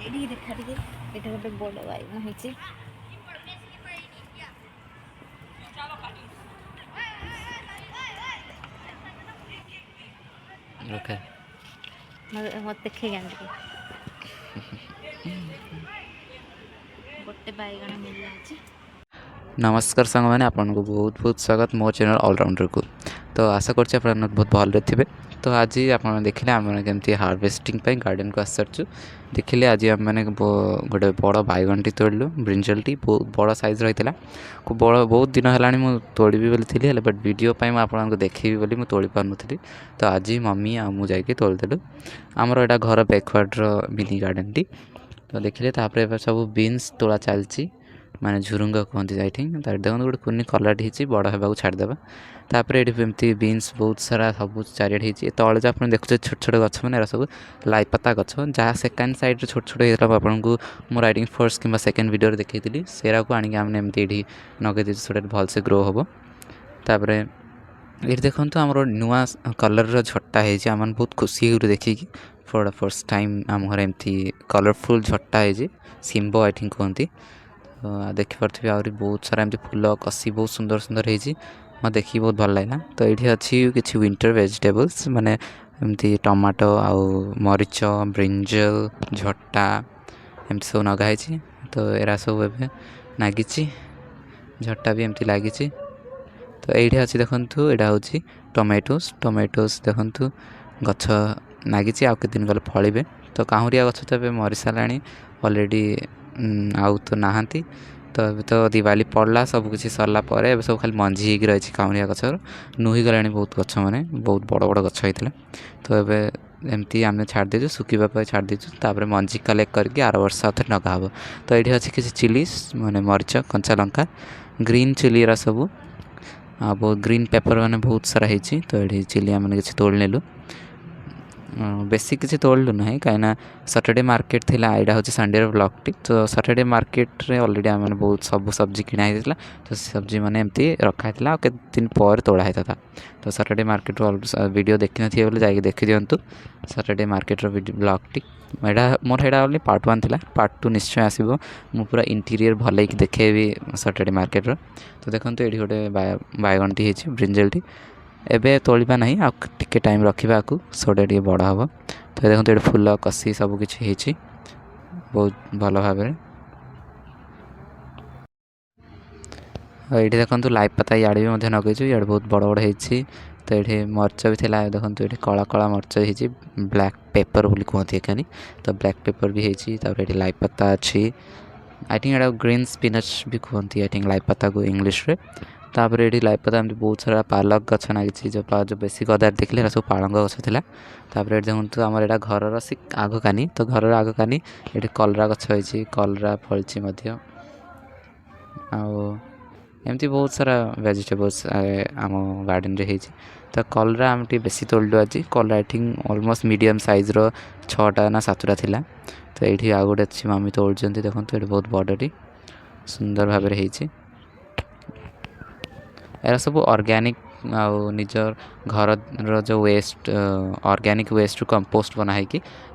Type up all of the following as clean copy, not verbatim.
ଏଇଠି ଦେଖା ଟିକେ ଏଇଟା ଗୋଟେ ବଡ଼ ବାଇଗଣ ହେଇଛି। ମତେ ଦେଖେଇ ଟିକେ ଗୋଟେ ବାଇଗଣ ମିଳିଲା ଅଛି। नमस्कार सांग मैंने आपको बहुत बहुत स्वागत मो चैनल ऑलराउंडर को। तो आशा करछि आप बहुत भल थे। तो आज आप देखिले आम केमती हार्वेस्टिंग गार्डन को आसु देखिले आज आम मैंने गोटे बड़ बैगन टी तोड़लु। ब्रिंजल टी बहुत बड़ साइज रही है। बहुत दिन है तोड़ी बोली बट वीडियो आपको देखी बोली तोड़ी पार्नी। तो आज मम्मी आ मुझे जाकि तोड़देलु आमर यहाँ घर बैकवार्डर मिनी गार्डन टी। तो देखिले सब बीन्स तोड़ा चलती माने झुरुंग कहते आई थिंक। देखो गोटे कुनी कलर होती बड़ होगा छाड़देवा। तापर ये एमती बीन्स बहुत सारा सब चारिड़े तले जो आप देखुए छोट छोट गच मैंने सब लाई पत्ता गच जहाँ सेकेंड साइड छोट छोट होता आपको मो राइडिंग फर्स्ट कि सेकेंड वीडियो देखी सेरा को आनिक आमने एमती ये नगे दे भलसे ग्रो हम। तापर ये देखो आमर नुआ कलर झट्टा होम बहुत खुशी देखिकी फॉर द फर्स्ट टाइम आम घर एमती कलरफुल झट्टा है सिम्बो आई थिंक कहती। देखिपे आहरी बहुत सारा एमती फूल कसी बहुत सुंदर सुंदर होती मत देखिए बहुत भल लगा। तो ये अच्छी किसी विंटर वेजिटेबल्स माने एमती टमाटो आउ मरीच ब्रिंजल झट्टा एमती सब नगाई। तो एरा सब ए नागी झट्टा भी एमती लगी। तो ये अच्छी देखु यहाँ हूँ टमेटोस टमेटोस देखु गछ नागी आउ के दिन गले फलिबे। तो काहुरिया गछ तो ये मरी सारा अलरेडी आउ तो नहांती। तो अभी तो दिवाली पड़ला सब किसी सरला सब खाली मंजी हो रही काउरिया गचर नुही गला बहुत गच मैंने बहुत बड़ बड़ गच होता। तो ये एमती आम छाड़ दीचु सुखा छाड़ दीचु तापर मंजी कलेक्ट करके आर वर्ष आउ थे नगा हम। तो ये अच्छी किसी चिलीज माने मरीच कंचा लंका ग्रीन चिली सब आ बहुत ग्रीन पेपर मैंने बहुत सारा होती। तो ये चिली आम किसी तोड़ नेलु बेसी किसी तोड़लु ना कहीं सैटरडे मार्केट थी यहाँ हूँ संडे ब्लॉग टी। तो सैटरडे मार्केट रे ऑलरेडी आम बहुत सब सब्जी किणा होता। तो सब्जी मैंने एमती रखा था के दिन पर तोड़ा होता था। तो सैटरडे मार्केट वीडियो देखी नी बोले जाकि देखी दिंतु सैटरडे मार्केट ब्लॉग टी। यहाँ मोर यहाँ ओनली पार्ट 1 था पार्ट 2 निश्चय आसो मु पूरा इंटीरियर भल देखेबी सैटरडे मार्केट। तो देखो ये गोटे बैगन टी ब्रिंजल टी एबे तोलिबा नहीं आके टाइम रखा सोडा टे बड़ हम। तो देखो ये फूल कसी सब किसी बहुत भल भाव। ये देखो लाइफ पता इे भी नगेचु इे बहुत बड़ बड़ होती। तो ये मर्च भी थी देखो ये कला कला मर्च होती ब्लैक पेपर बोली कहते कहीं। तो ब्लैक पेपर भी होती ये लाइफ पत्ता अच्छी आई थिंक यहाँ ग्रीन स्पिनच भी कहती आई थिंक लाइफ पत्ता को इंग्लीश रे। तापर ये लाइफ पता एमती बहुत सारा पालक गच नागी जो बेसी गदार देखले सब पालंग गच था। तापर ये देखो आम यहाँ घर सी आगकानी तो घर आगकानी ये कलरा गच होती कलरा फलची एमती बहुत सारा वेजिटेबल्स आम गार्डन रे होती। तो कलरा आम बेसी तोड़लु आज कलरा I think almost medium size रो 6टा ना 7टा थिला। तो ये आउ गोटे अच्छी मम्मी तोड़ुं देखो ये बहुत बड़ी सुंदर भाव में होती। एरा सब ऑर्गेनिक आउ निजर घर जो वेस्ट ऑर्गेनिक वेस्ट कंपोस्ट बनाई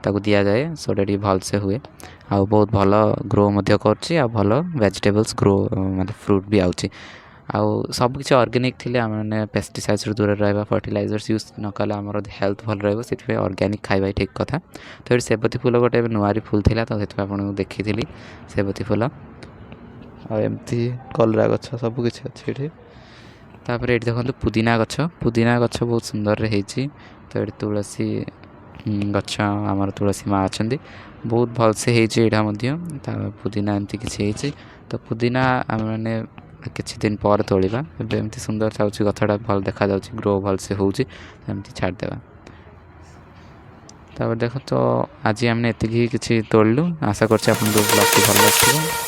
ताकू दि जाए सोटा टी भलसे हुए आ बहुत भल ग्रो कर भल वेजिटेबल्स ग्रो मतलब फ्रूट भी आउची आउ सब किसी ऑर्गेनिक थिले आम पेस्टिसाइड्स दूर रहा फर्टिलाइजर्स यूज न कले आमर हेल्थ भल रही ऑर्गेनिक खाଇବା ठीक कथा। तो ये सेबती फूल गोटे नुआरी फूल थिला तो आपको देखी सेबती फूल आमती कलरा गछ सब किसी अच्छे। तापर ये देखो पुदीना गछ बहुत सुंदर होती। तो ये तुलसी गछ आमर तुलसी माँ अच्छा बहुत भलसे यहाँ पुदीना एमती किसी। तो पुदीना आम मैंने किसी दिन पर तोड़ा एमती सुंदर चाहूँ गछटा भल देखा ग्रो भलसे होमती छाड़देवा। तापर देख तो आज आमने एति किसी तोड़लु आशा कर ब्लॉग भल लगे।